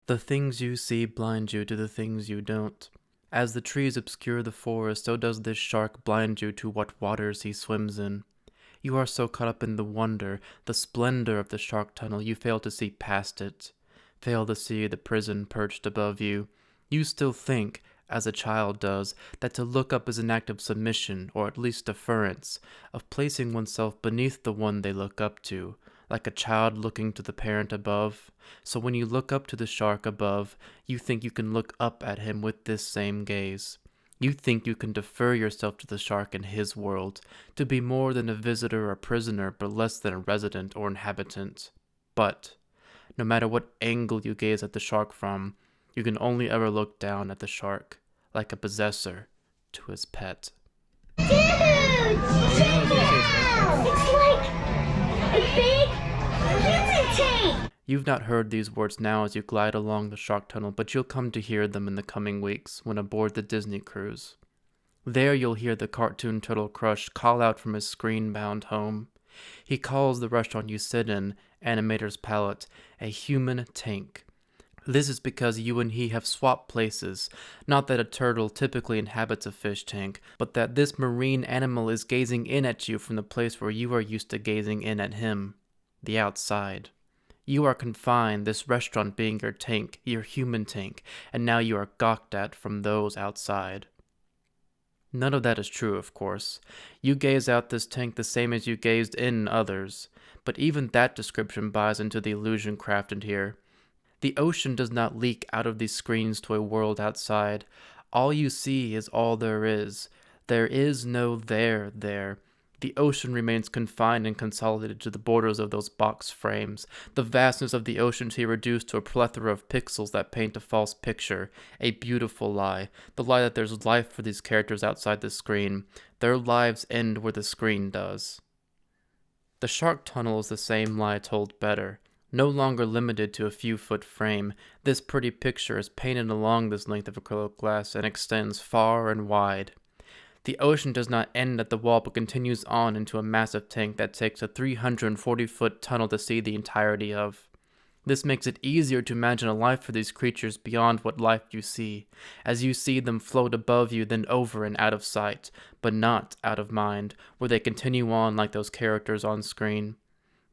The things you see blind you to the things you don't. As the trees obscure the forest, so does this shark blind you to what waters he swims in. You are so caught up in the wonder, the splendor of the shark tunnel, you fail to see past it. Fail to see the prison perched above you. You still think, as a child does, that to look up is an act of submission, or at least deference, of placing oneself beneath the one they look up to, like a child looking to the parent above. So when you look up to the shark above, you think you can look up at him with this same gaze. You think you can defer yourself to the shark in his world, to be more than a visitor or prisoner, but less than a resident or inhabitant. But, no matter what angle you gaze at the shark from, you can only ever look down at the shark, like a possessor to his pet. Dude! Check it out! It's like a big human tank! You've not heard these words now as you glide along the shark tunnel, but you'll come to hear them in the coming weeks when aboard the Disney cruise. There you'll hear the cartoon Turtle Crush call out from his screen-bound home. He calls the restaurant you sit in, Animator's Palate, a human tank. This is because you and he have swapped places, not that a turtle typically inhabits a fish tank, but that this marine animal is gazing in at you from the place where you are used to gazing in at him, the outside. You are confined, this restaurant being your tank, your human tank, and now you are gawked at from those outside. None of that is true, of course. You gaze out this tank the same as you gazed in others, but even that description buys into the illusion crafted here. The ocean does not leak out of these screens to a world outside. All you see is all there is. There is no there there. The ocean remains confined and consolidated to the borders of those box frames. The vastness of the ocean is reduced to a plethora of pixels that paint a false picture, a beautiful lie. The lie that there's life for these characters outside the screen. Their lives end where the screen does. The shark tunnel is the same lie told better. No longer limited to a few-foot frame, this pretty picture is painted along this length of acrylic glass and extends far and wide. The ocean does not end at the wall but continues on into a massive tank that takes a 340-foot tunnel to see the entirety of. This makes it easier to imagine a life for these creatures beyond what life you see, as you see them float above you then over and out of sight, but not out of mind, where they continue on like those characters on screen.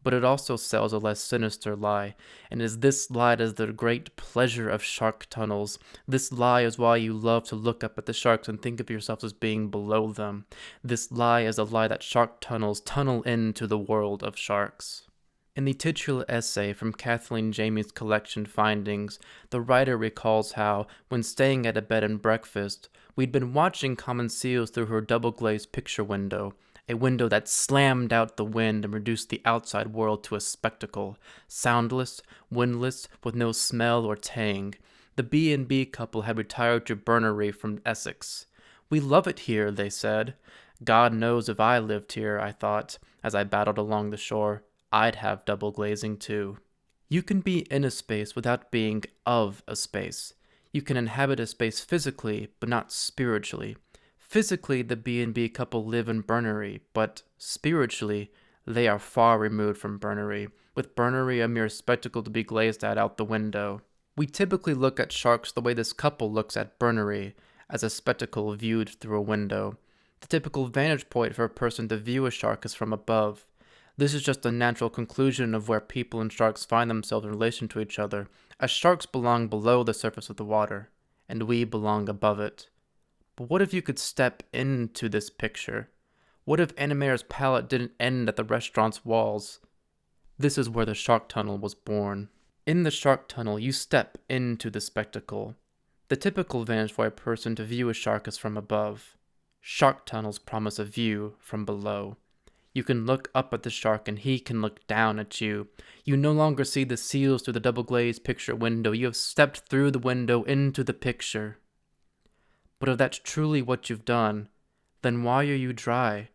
But it also sells a less sinister lie, and is this lie is the great pleasure of shark tunnels. This lie is why you love to look up at the sharks and think of yourself as being below them. This lie is a lie that shark tunnels tunnel into the world of sharks. In the titular essay from Kathleen Jamie's collection Findings, the writer recalls how, when staying at a bed and breakfast, we'd been watching common seals through her double-glazed picture window, a window that slammed out the wind and reduced the outside world to a spectacle, soundless, windless, with no smell or tang. The B&B couple had retired to Burnery from Essex. "We love it here," they said. God knows if I lived here, I thought, as I battled along the shore, I'd have double glazing too. You can be in a space without being of a space. You can inhabit a space physically, but not spiritually. Physically, the B&B couple live in Burnery, but spiritually, they are far removed from Burnery, with Burnery a mere spectacle to be glazed at out the window. We typically look at sharks the way this couple looks at Burnery, as a spectacle viewed through a window. The typical vantage point for a person to view a shark is from above. This is just a natural conclusion of where people and sharks find themselves in relation to each other, as sharks belong below the surface of the water, and we belong above it. But what if you could step into this picture? What if Animator's Palate didn't end at the restaurant's walls? This is where the shark tunnel was born. In the shark tunnel, you step into the spectacle. The typical vantage for a person to view a shark is from above. Shark tunnels promise a view from below. You can look up at the shark and he can look down at you. You no longer see the seals through the double-glazed picture window. You have stepped through the window into the picture. But if that's truly what you've done, then why are you dry?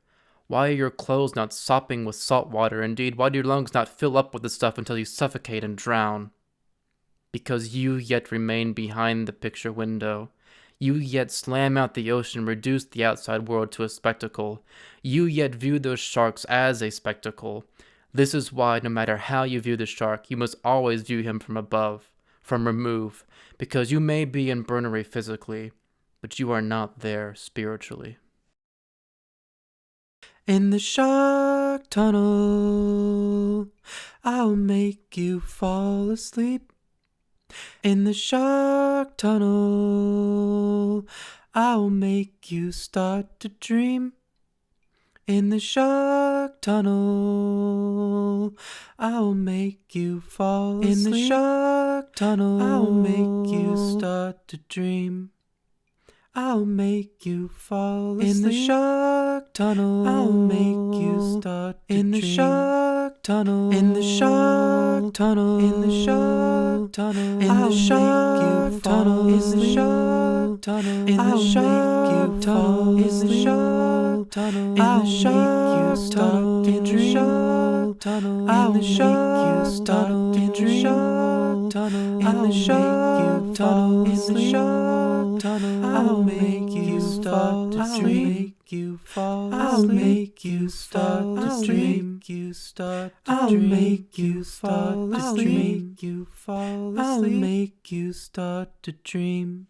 Why are your clothes not sopping with salt water? Indeed, why do your lungs not fill up with the stuff until you suffocate and drown? Because you yet remain behind the picture window. You yet slam out the ocean and reduce the outside world to a spectacle. You yet view those sharks as a spectacle. This is why, no matter how you view the shark, you must always view him from above. from remove, because you may be in Burnery physically, but you are not there spiritually. In the shark tunnel, I'll make you fall asleep. In the shark tunnel, I'll make you start to dream. In the shark tunnel, I'll make you fall asleep. In the shark tunnel, I'll make you start to dream. I'll make you fall asleep. In the shark tunnel, I'll make you start to dream. In the shark tunnel, in the shark tunnel, in the shark tunnel, in the shark tunnel, in the shark tunnel, in the shark tunnel, in the shark tunnel, in the shark tunnel, in the shark tunnel, in the shark tunnel, in the shark tunnel, in the shark tunnel, in the shark tunnel, I'll make you start to dream. I'll make you start to dream. I'll make you start to dream. I'll make you start to dream.